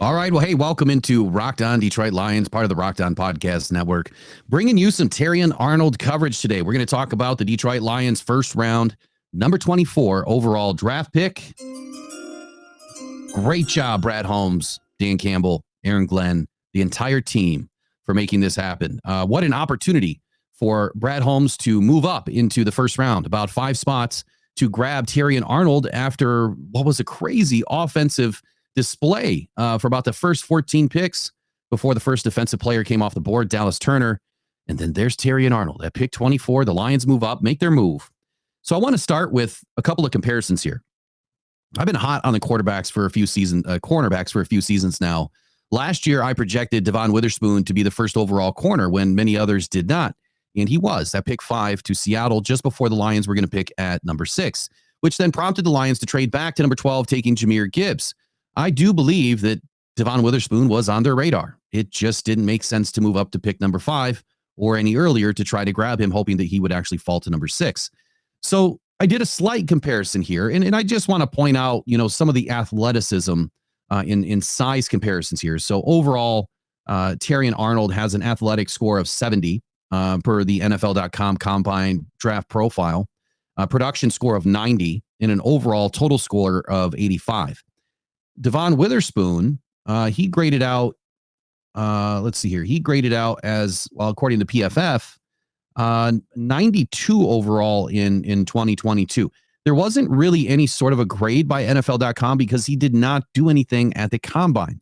All right. Well, hey, welcome into Rocked On Detroit Lions, part of the Rocked On Podcast Network, bringing you some Terrion Arnold coverage today. We're going to talk about the Detroit Lions first round, number 24 overall draft pick. Great job, Brad Holmes, Dan Campbell, Aaron Glenn, the entire team for making this happen. What an opportunity for Brad Holmes to move up into the first round, about 5 spots to grab Terrion Arnold after what was a crazy offensive display for about the first 14 picks before the first defensive player came off the board, Dallas Turner. And then there's Terrion Arnold at pick 24. The Lions move up, make their move. So I want to start with a couple of comparisons here. I've been hot on the cornerbacks for a few seasons now. Last year, I projected Devon Witherspoon to be the first overall corner when many others did not. And he was at pick 5 to Seattle just before the Lions were going to pick at number 6, which then prompted the Lions to trade back to number 12, taking Jahmyr Gibbs. I do believe that Devon Witherspoon was on their radar. It just didn't make sense to move up to pick number 5 or any earlier to try to grab him, hoping that he would actually fall to number 6. So I did a slight comparison here, and I just want to point out, some of the athleticism in size comparisons here. So overall, Terrion Arnold has an athletic score of 70 per the NFL.com Combine Draft Profile, production score of 90, and an overall total score of 85. Devon Witherspoon, he graded out, he graded out as, well, according to PFF, 92 overall in 2022. There wasn't really any sort of a grade by NFL.com because he did not do anything at the Combine.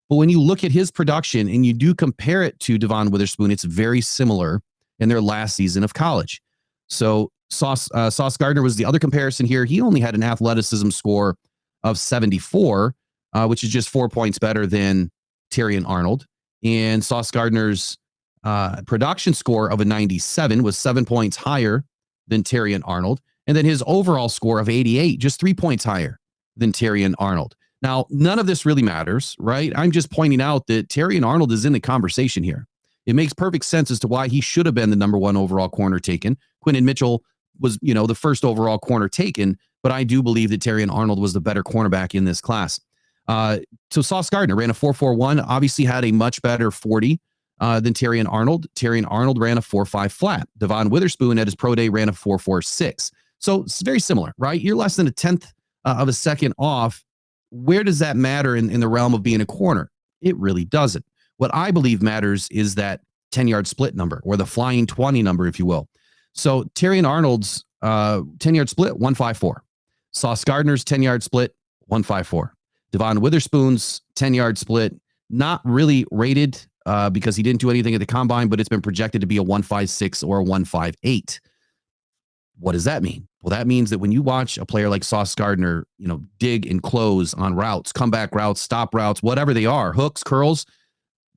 But when you look at his production and you do compare it to Devon Witherspoon, it's very similar in their last season of college. So Sauce Gardner was the other comparison here. He only had an athleticism score of 74, which is just 4 points better than Terrion Arnold. And Sauce Gardner's production score of a 97 was 7 points higher than Terrion Arnold. And then his overall score of 88, just 3 points higher than Terrion Arnold. Now, none of this really matters, right? I'm just pointing out that Terrion Arnold is in the conversation here. It makes perfect sense as to why he should have been the number 1 overall corner taken. Quinton Mitchell was, the first overall corner taken, but I do believe that Terrion Arnold was the better cornerback in this class. So Sauce Gardner ran a 4.41, obviously had a much better 40 than Terrion Arnold. Terrion Arnold ran a 4.5 flat. Devon Witherspoon at his pro day ran a 4.46. So it's very similar, right? You're less than a tenth of a second off. Where does that matter in the realm of being a corner? It really doesn't. What I believe matters is that 10-yard split number, or the flying 20 number, if you will. So Terrion Arnold's 10-yard split, 1.54. Sauce Gardner's 10-yard split, 1.54. Devon Witherspoon's 10-yard split, not really rated because he didn't do anything at the Combine, but it's been projected to be a 1.56 or a 1.58. What does that mean? Well, that means that when you watch a player like Sauce Gardner, dig and close on routes, comeback routes, stop routes, whatever they are, hooks, curls,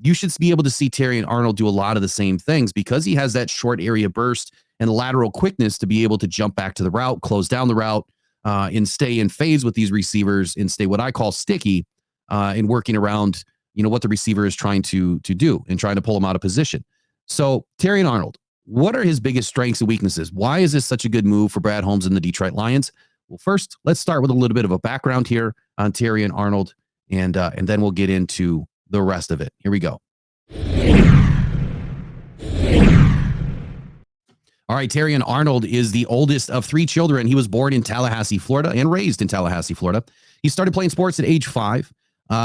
you should be able to see Terrion Arnold do a lot of the same things because he has that short area burst and lateral quickness to be able to jump back to the route, close down the route, and stay in phase with these receivers and stay what I call sticky in working around, what the receiver is trying to do and trying to pull him out of position. So Terrion Arnold, what are his biggest strengths and weaknesses? Why is this such a good move for Brad Holmes and the Detroit Lions? Well, first, let's start with a little bit of a background here on Terrion Arnold, and then we'll get into the rest of it. Here we go. All right, Terrion Arnold is the oldest of 3 children. He was born in Tallahassee, Florida, and raised in Tallahassee, Florida. He started playing sports at age 5,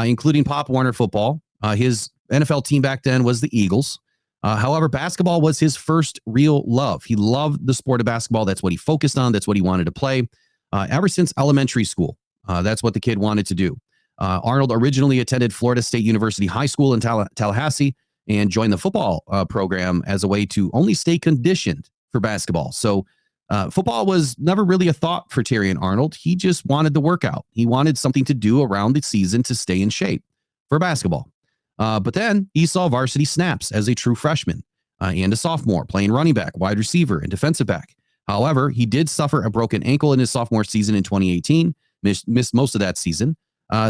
including Pop Warner football. His NFL team back then was the Eagles. However, basketball was his first real love. He loved the sport of basketball. That's what he focused on. That's what he wanted to play ever since elementary school. That's what the kid wanted to do. Arnold originally attended Florida State University High School in Tallahassee and joined the football program as a way to only stay conditioned for basketball. So football was never really a thought for Terrion Arnold. He just wanted the workout. He wanted something to do around the season to stay in shape for basketball. But then he saw varsity snaps as a true freshman and a sophomore, playing running back, wide receiver, and defensive back. However, he did suffer a broken ankle in his sophomore season in 2018, missed most of that season.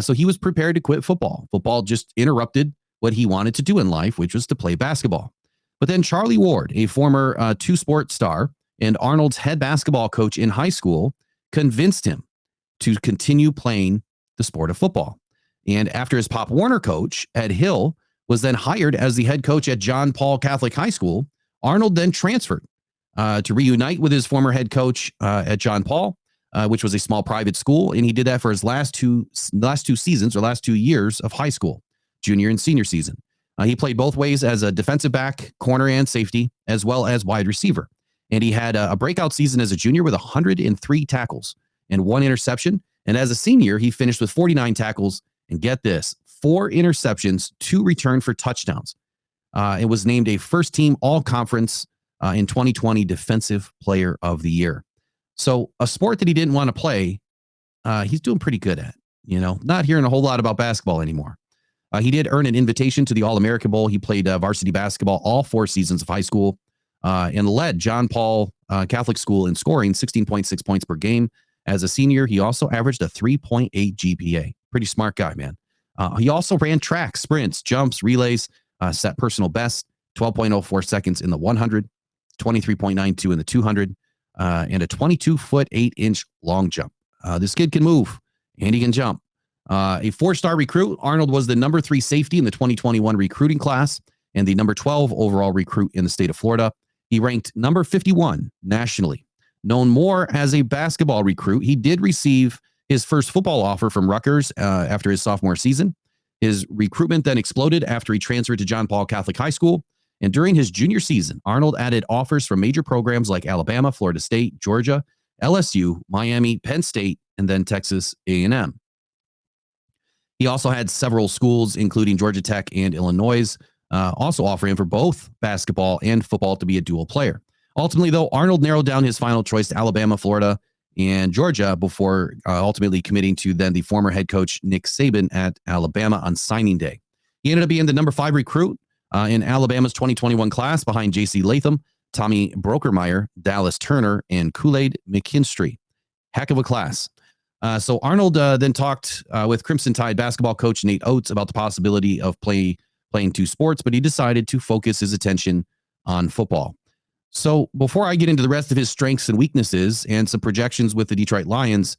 So he was prepared to quit football. Football just interrupted what he wanted to do in life, which was to play basketball. But then Charlie Ward, a former two-sport star and Arnold's head basketball coach in high school, convinced him to continue playing the sport of football. And after his Pop Warner coach, Ed Hill, was then hired as the head coach at John Paul Catholic High School, Arnold then transferred to reunite with his former head coach at John Paul, which was a small private school. And he did that for his last two seasons, or last 2 years of high school, junior and senior season. He played both ways as a defensive back, corner, and safety, as well as wide receiver. And he had a breakout season as a junior with 103 tackles and 1 interception. And as a senior, he finished with 49 tackles and, get this, 4 interceptions, 2 returned for touchdowns. It was named a first-team all-conference in 2020 Defensive Player of the Year. So a sport that he didn't want to play, he's doing pretty good at. Not hearing a whole lot about basketball anymore. He did earn an invitation to the All-American Bowl. He played varsity basketball all 4 seasons of high school and led John Paul Catholic School in scoring 16.6 points per game. As a senior, he also averaged a 3.8 GPA. Pretty smart guy, man. He also ran track, sprints, jumps, relays, set personal best, 12.04 seconds in the 100, 23.92 in the 200, and a 22-foot, 8-inch long jump. This kid can move, and he can jump. A 4-star recruit, Arnold was the number 3 safety in the 2021 recruiting class and the number 12 overall recruit in the state of Florida. He ranked number 51 nationally. Known more as a basketball recruit, he did receive his first football offer from Rutgers after his sophomore season. His recruitment then exploded after he transferred to John Paul Catholic High School. And during his junior season, Arnold added offers from major programs like Alabama, Florida State, Georgia, LSU, Miami, Penn State, and then Texas A&M. He also had several schools, including Georgia Tech and Illinois, also offering him for both basketball and football to be a dual player. Ultimately, though, Arnold narrowed down his final choice to Alabama, Florida, and Georgia before ultimately committing to then the former head coach Nick Saban at Alabama on signing day. He ended up being the number 5 recruit in Alabama's 2021 class behind J.C. Latham, Tommy Brokermeyer, Dallas Turner, and Kool-Aid McKinstry. Heck of a class. So Arnold then talked with Crimson Tide basketball coach Nate Oates about the possibility of playing 2 sports, but he decided to focus his attention on football. So before I get into the rest of his strengths and weaknesses and some projections with the Detroit Lions,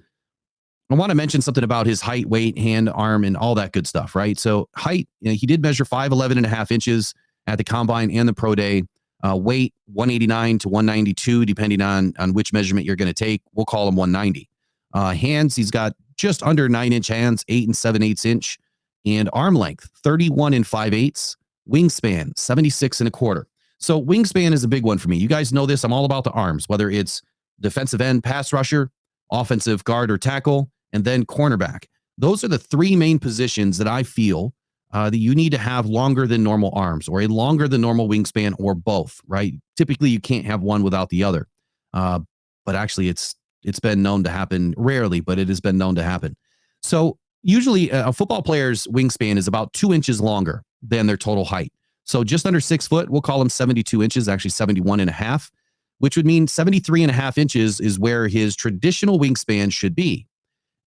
I want to mention something about his height, weight, hand, arm, and all that good stuff, right? So height, he did measure 5'11 and a half inches at the combine and the pro day. Weight, 189 to 192, depending on which measurement you're going to take. We'll call him 190. Hands, he's got just under 9-inch hands, 8 7/8 inch, and arm length, 31 5/8. Wingspan, 76 1/4. So wingspan is a big one for me. You guys know this. I'm all about the arms, whether it's defensive end, pass rusher, offensive guard or tackle, and then cornerback. Those are the 3 main positions that I feel that you need to have longer than normal arms or a longer than normal wingspan or both, right? Typically, you can't have one without the other. But actually, it's been known to happen rarely, but it has been known to happen. So usually a football player's wingspan is about 2 inches longer than their total height. So just under 6 foot, we'll call him 72 inches, actually 71 and a half, which would mean 73 and a half inches is where his traditional wingspan should be.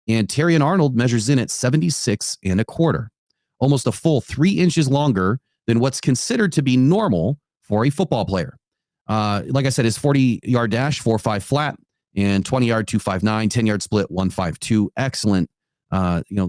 And Terrion Arnold measures in at 76 1/4, almost a full 3 inches longer than what's considered to be normal for a football player. Like I said, his 40-yard dash, 4.5 flat, and 20-yard, 2.59, 10-yard split, 1.52. Excellent,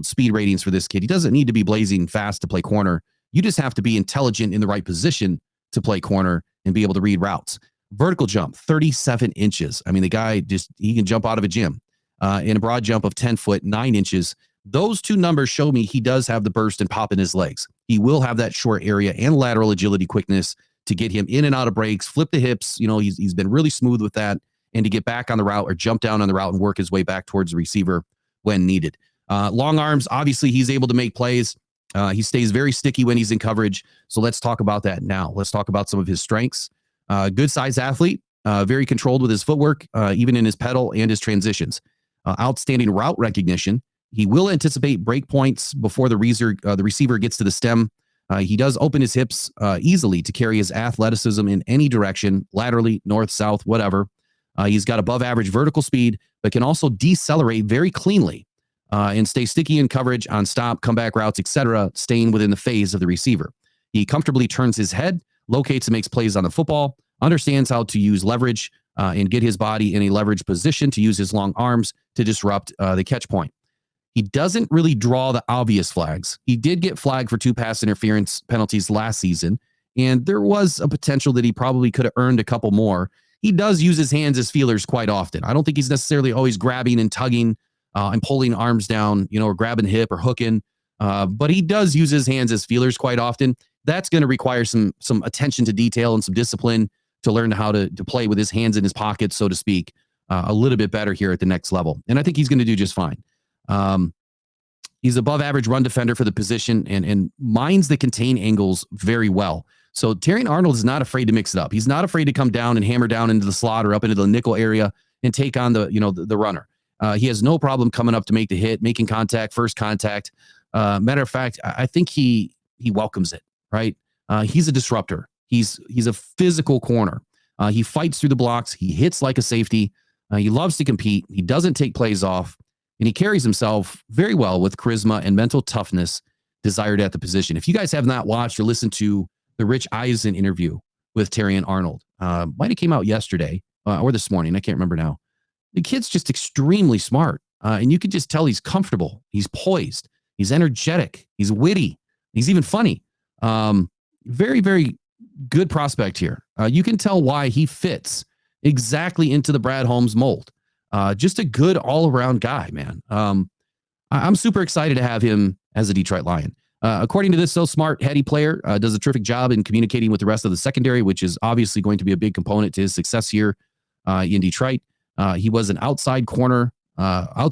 speed ratings for this kid. He doesn't need to be blazing fast to play corner. You just have to be intelligent in the right position to play corner and be able to read routes. Vertical jump, 37 inches. I mean, the guy he can jump out of a gym. In a broad jump of 10 foot, 9 inches. Those 2 numbers show me he does have the burst and pop in his legs. He will have that short area and lateral agility quickness to get him in and out of breaks, flip the hips. He's been really smooth with that, and to get back on the route or jump down on the route and work his way back towards the receiver when needed. Long arms, obviously, he's able to make plays. He stays very sticky when he's in coverage. So let's talk about that now. Let's talk about some of his strengths. Good size athlete, very controlled with his footwork, even in his pedal and his transitions. Outstanding route recognition. He will anticipate break points before the receiver gets to the stem. He does open his hips easily to carry his athleticism in any direction, laterally, north, south, whatever. He's got above average vertical speed, but can also decelerate very cleanly and stay sticky in coverage on stop, comeback routes, etc., staying within the phase of the receiver. He comfortably turns his head, locates and makes plays on the football, understands how to use leverage and get his body in a leverage position to use his long arms to disrupt the catch point. He doesn't really draw the obvious flags. He did get flagged for 2 pass interference penalties last season, and there was a potential that he probably could have earned a couple more. He does use his hands as feelers quite often. I don't think he's necessarily always grabbing and tugging and pulling arms down, or grabbing hip or hooking, but he does use his hands as feelers quite often. That's going to require some attention to detail and some discipline to learn how to play with his hands in his pockets, so to speak, a little bit better here at the next level. And I think he's going to do just fine. He's above average run defender for the position and minds the contain angles very well. So Terrion Arnold is not afraid to mix it up. He's not afraid to come down and hammer down into the slot or up into the nickel area and take on the runner. He has no problem coming up to make the hit, making contact, first contact. Matter of fact, I think he welcomes it, right? He's a disruptor. He's a physical corner. He fights through the blocks. He hits like a safety. He loves to compete. He doesn't take plays off. And he carries himself very well with charisma and mental toughness desired at the position. If you guys have not watched or listened to the Rich Eisen interview with Terrion Arnold, might have came out yesterday or this morning. I can't remember now. The kid's just extremely smart. And you can just tell he's comfortable. He's poised. He's energetic. He's witty. He's even funny. Very, very good prospect here. You can tell why he fits exactly into the Brad Holmes mold. Just a good all-around guy, man. I'm super excited to have him as a Detroit Lion. According to this so smart, heady player, does a terrific job in communicating with the rest of the secondary, which is obviously going to be a big component to his success here in Detroit. He was an outside corner.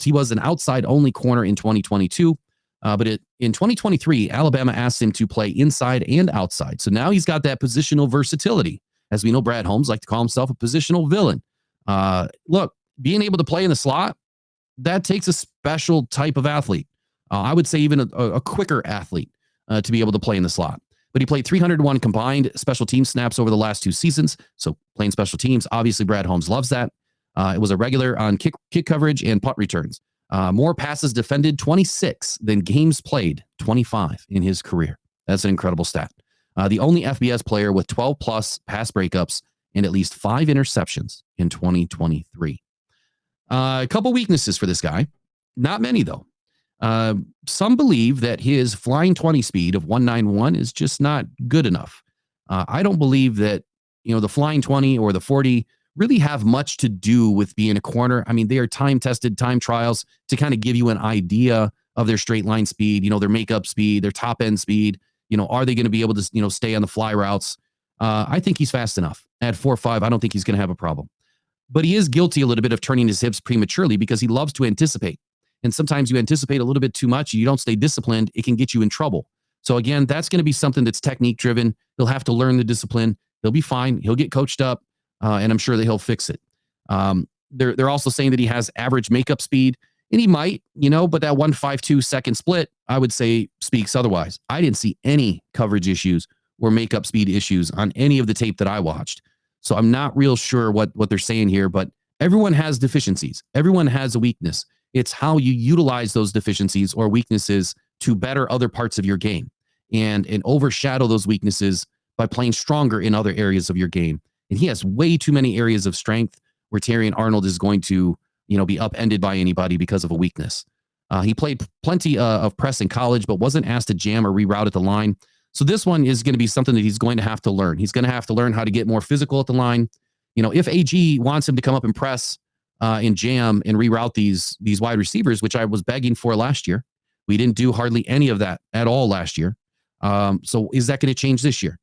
He was an outside-only corner in 2022. But in 2023, Alabama asked him to play inside and outside. So now he's got that positional versatility. As we know, Brad Holmes likes to call himself a positional villain. Look, being able to play in the slot, that takes a special type of athlete. I would say even a quicker athlete to be able to play in the slot. But he played 301 combined special team snaps over the last 2 seasons. So playing special teams, obviously Brad Holmes loves that. It was a regular on kick coverage and punt returns. More passes defended, 26, than games played, 25 in his career. That's an incredible stat. The only FBS player with 12-plus pass breakups and at least 5 interceptions in 2023. A couple weaknesses for this guy. Not many, though. Some believe that his flying 20 speed of 191 is just not good enough. I don't believe that, the flying 20 or the 40 really have much to do with being a corner. I mean, they are time-tested time trials to kind of give you an idea of their straight line speed, their makeup speed, their top-end speed. Are they going to be able to, stay on the fly routes? I think he's fast enough. At 4.5, I don't think he's going to have a problem. But he is guilty a little bit of turning his hips prematurely because he loves to anticipate. And sometimes you anticipate a little bit too much. You don't stay disciplined. It can get you in trouble. So again, that's going to be something that's technique driven. He'll have to learn the discipline. He'll be fine. He'll get coached up. And I'm sure that he'll fix it. They're also saying that he has average makeup speed. And he might, but that 1.52 second split, I would say speaks otherwise. I didn't see any coverage issues or makeup speed issues on any of the tape that I watched. So I'm not real sure what they're saying here, but everyone has deficiencies. Everyone has a weakness. It's how you utilize those deficiencies or weaknesses to better other parts of your game and overshadow those weaknesses by playing stronger in other areas of your game. And he has way too many areas of strength where Terrion Arnold is going to, be upended by anybody because of a weakness. He played plenty of press in college, but wasn't asked to jam or reroute at the line. So this one is going to be something that he's going to have to learn. He's going to have to learn how to get more physical at the line. If AG wants him to come up and press and jam and reroute these wide receivers, which I was begging for last year, we didn't do hardly any of that at all last year. So is that going to change this year?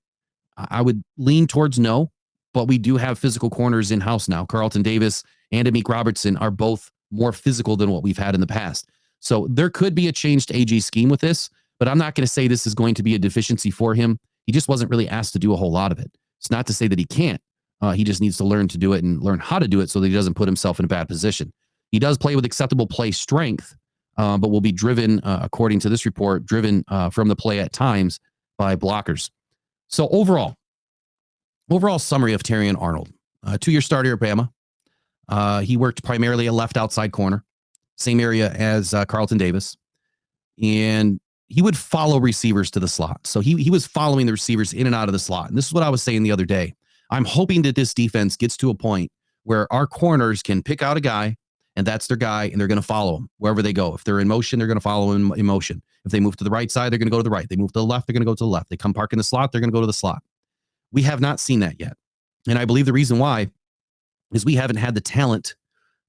I would lean towards no, but we do have physical corners in-house now. Carlton Davis and Amik Robertson are both more physical than what we've had in the past. So there could be a changed AG scheme with this, but I'm not going to say this is going to be a deficiency for him. He just wasn't really asked to do a whole lot of it. It's not to say that he can't. He just needs to learn to do it and learn how to do it so that he doesn't put himself in a bad position. He does play with acceptable play strength, but will be driven, according to this report, from the play at times by blockers. So overall summary of Terrion Arnold. 2-year starter at Bama. He worked primarily a left outside corner, same area as Carlton Davis. And he would follow receivers to the slot. So he was following the receivers in and out of the slot. And this is what I was saying the other day. I'm hoping that this defense gets to a point where our corners can pick out a guy and that's their guy, and they're going to follow him wherever they go. If they're in motion, they're going to follow him in motion. If they move to the right side, they're going to go to the right. They move to the left, they're going to go to the left. They come park in the slot, they're going to go to the slot. We have not seen that yet. And I believe the reason why is we haven't had the talent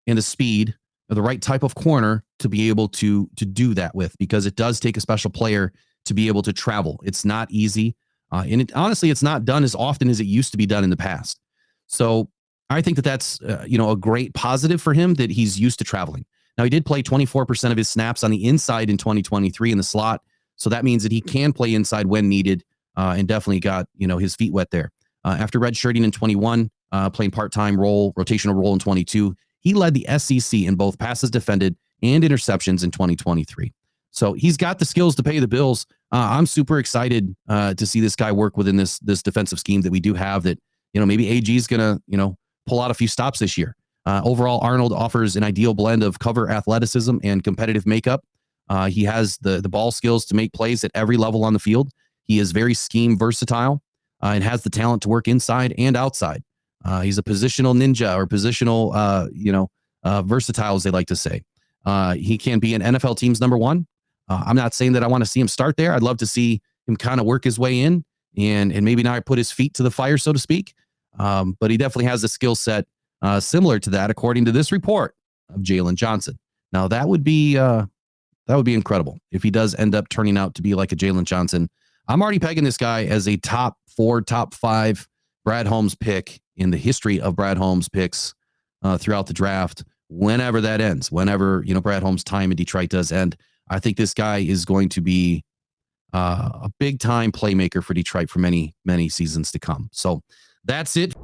and the speed or the right type of corner to be able to do that with, because it does take a special player to be able to travel. It's not easy. And honestly, it's not done as often as it used to be done in the past. So I think that that's, a great positive for him, that he's used to traveling. Now, he did play 24% of his snaps on the inside in 2023 in the slot. So that means that he can play inside when needed, and definitely got, his feet wet there. After redshirting in 21, playing part-time rotational role in 22, he led the SEC in both passes defended and interceptions in 2023. So he's got the skills to pay the bills. I'm super excited to see this guy work within this defensive scheme that we do have, that, maybe AG is going to, pull out a few stops this year. Overall, Arnold offers an ideal blend of cover athleticism and competitive makeup. He has the ball skills to make plays at every level on the field. He is very scheme versatile and has the talent to work inside and outside. He's a positional ninja, or positional, versatile, as they like to say. He can be an NFL team's number one. I'm not saying that I want to see him start there. I'd love to see him kind of work his way in and maybe not put his feet to the fire, so to speak. But he definitely has a skill set similar to that, according to this report of Jalen Johnson. Now, that would be incredible if he does end up turning out to be like a Jalen Johnson. I'm already pegging this guy as a top 4, top 5 Brad Holmes pick in the history of Brad Holmes picks throughout the draft, whenever that ends, whenever, Brad Holmes' time in Detroit does end. I think this guy is going to be a big time playmaker for Detroit for many, many seasons to come. So that's it.